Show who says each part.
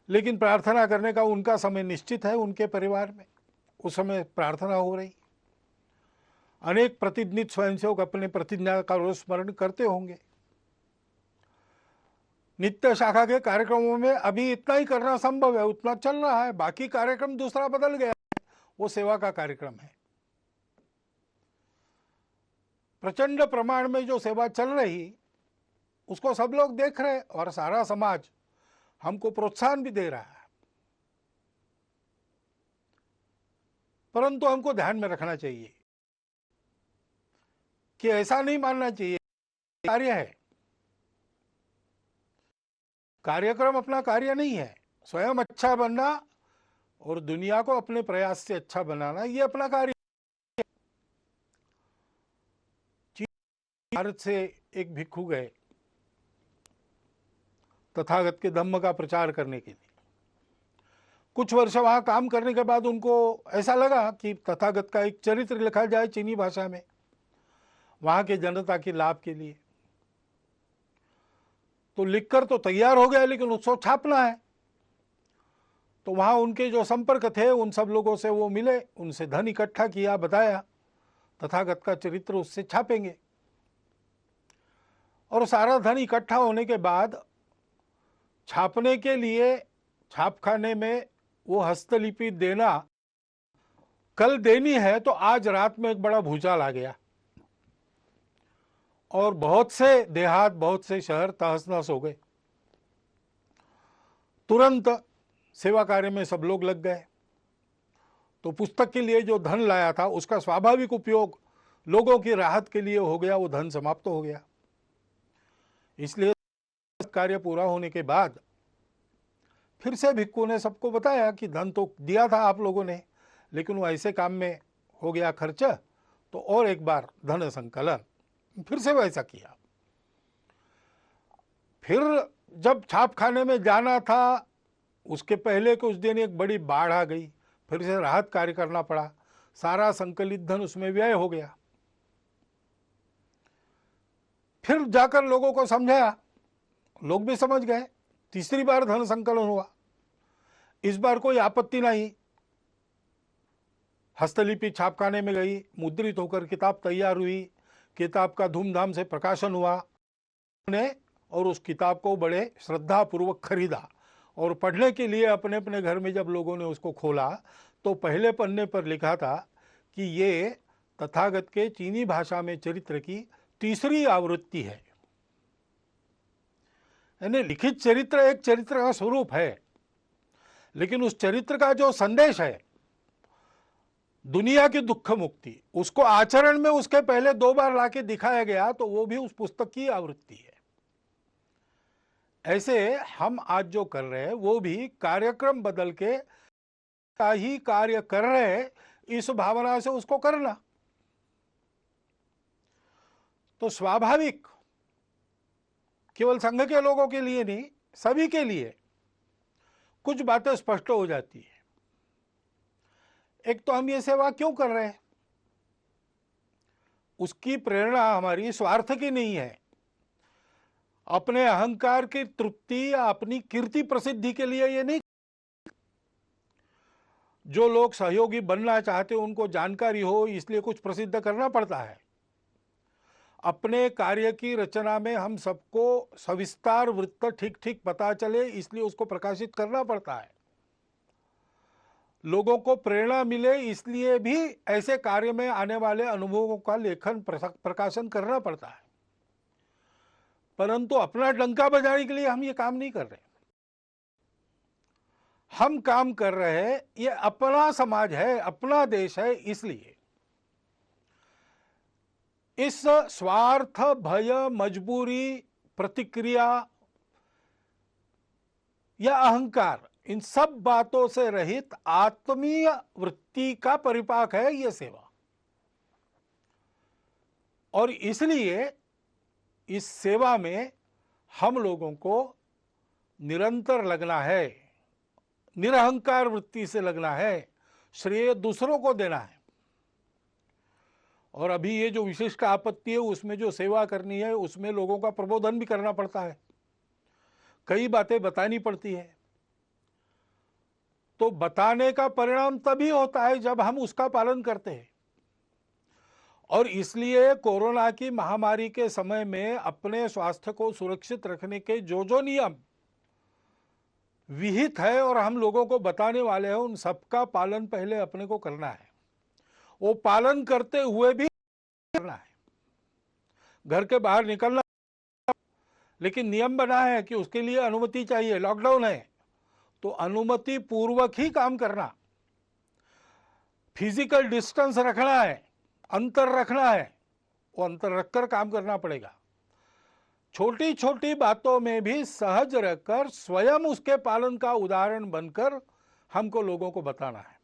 Speaker 1: लेकिन प्रार्थना करने का उनका समय निश्चित है उनके परिवार में, उस समय प्रार्थना हो रही। अनेक प्रतिनिधि स्वयंसेवक अपने प्रतिज्ञा का रोज स्मरण करते होंगे। नित्य शाखा के कार्यक्रमों में अभी इतना ही करना संभव है, उतना चल रहा है, बाकी कार्यक्रम दूसरा बदल गया है, वो सेवा का कार्यक्रम है। प्रचंड प्रमाण में जो सेवा चल रही उसको सब लोग देख रहे और सारा समाज हमको प्रोत्साहन भी दे रहा है। परंतु हमको ध्यान में रखना चाहिए कि ऐसा नहीं मानना चाहिए कार्य है, कार्यक्रम अपना कार्य नहीं है। स्वयं अच्छा बनना और दुनिया को अपने प्रयास से अच्छा बनाना ये अपना कार्य है। भारत से एक भिक्षु गए तथागत के धम्म का प्रचार करने के लिए। कुछ वर्ष वहां काम करने के बाद उनको ऐसा लगा कि तथागत का एक चरित्र लिखा जाए चीनी भाषा में, वहां के जनता के लाभ के लिए। तो लिखकर तो तैयार हो गया, लेकिन उसको छापना है। तो वहां उनके जो संपर्क थे उन सब लोगों से वो मिले, उनसे धन इकट्ठा किया, बताया तथागत का चरित्र उससे छापेंगे। और सारा धन इकट्ठा होने के बाद छापने के लिए छापखाने में वो हस्तलिपि देना कल देनी है, तो आज रात में एक बड़ा भूचाल आ गया और बहुत से देहात, बहुत से शहर तहस नहस हो गए। तुरंत सेवा कार्य में सब लोग लग गए। तो पुस्तक के लिए जो धन लाया था उसका स्वाभाविक उपयोग लोगों की राहत के लिए हो गया, वो धन समाप्त हो गया। इसलिए कार्य पूरा होने के बाद फिर से भिक्खु ने सबको बताया कि धन तो दिया था आप लोगों ने, लेकिन वो ऐसे काम में हो गया खर्च, तो और एक बार धन संकलन। फिर से वैसा किया। फिर जब छापखाने में जाना था उसके पहले कुछ दिन एक बड़ी बाढ़ आ गई, फिर से राहत कार्य करना पड़ा, सारा संकलित धन उसमें व्यय हो गया। फिर जाकर लोगों को समझाया, लोग भी समझ गए। तीसरी बार धन संकलन हुआ, इस बार कोई आपत्ति नहीं। हस्तलिपि छापखाने में गई, मुद्रित होकर किताब तैयार हुई, किताब का धूमधाम से प्रकाशन हुआ ने, और उस किताब को बड़े श्रद्धा पूर्वक खरीदा और पढ़ने के लिए अपने अपने घर में जब लोगों ने उसको खोला तो पहले पन्ने पर लिखा था कि ये तथागत के चीनी भाषा में चरित्र की तीसरी आवृत्ति है। यानी लिखित चरित्र एक चरित्र का स्वरूप है, लेकिन उस चरित्र का जो संदेश है दुनिया की दुख मुक्ति, उसको आचरण में उसके पहले 2 बार लाके दिखाया गया, तो वो भी उस पुस्तक की आवृत्ति है। ऐसे हम आज जो कर रहे हैं वो भी कार्यक्रम बदल के ही कार्य कर रहे हैं, इस भावना से उसको करना। तो स्वाभाविक केवल संघ के लोगों के लिए नहीं, सभी के लिए कुछ बातें स्पष्ट हो जाती है। एक तो हम ये सेवा क्यों कर रहे हैं, उसकी प्रेरणा हमारी स्वार्थ की नहीं है, अपने अहंकार की तृप्ति या अपनी कीर्ति प्रसिद्धि के लिए ये नहीं। जो लोग सहयोगी बनना चाहते हो उनको जानकारी हो इसलिए कुछ प्रसिद्ध करना पड़ता है। अपने कार्य की रचना में हम सबको सविस्तार वृत्त ठीक ठीक पता चले इसलिए उसको प्रकाशित करना पड़ता है। लोगों को प्रेरणा मिले इसलिए भी ऐसे कार्य में आने वाले अनुभवों का लेखन प्रकाशन करना पड़ता है। परंतु अपना डंका बजाने के लिए हम ये काम नहीं कर रहे। हम काम कर रहे हैं, ये अपना समाज है, अपना देश है, इसलिए इस स्वार्थ, भय, मजबूरी, प्रतिक्रिया या अहंकार, इन सब बातों से रहित आत्मीय वृत्ति का परिपाक है ये सेवा। और इसलिए इस सेवा में हम लोगों को निरंतर लगना है, निरहंकार वृत्ति से लगना है, श्रेय दूसरों को देना है। और अभी ये जो विशिष्ट आपत्ति है उसमें जो सेवा करनी है उसमें लोगों का प्रबोधन भी करना पड़ता है, कई बातें बतानी पड़ती है। तो बताने का परिणाम तभी होता है जब हम उसका पालन करते हैं। और इसलिए कोरोना की महामारी के समय में अपने स्वास्थ्य को सुरक्षित रखने के जो जो नियम विहित है और हम लोगों को बताने वाले हैं, उन सबका पालन पहले अपने को करना है। वो पालन करते हुए भी करना है। घर के बाहर निकलना, लेकिन नियम बना है कि उसके लिए अनुमति चाहिए। लॉकडाउन है तो अनुमति पूर्वक ही काम करना, फिजिकल डिस्टेंस रखना है, अंतर रखना है, वो अंतर रखकर काम करना पड़ेगा। छोटी छोटी बातों में भी सहज रहकर स्वयं उसके पालन का उदाहरण बनकर हमको लोगों को बताना है।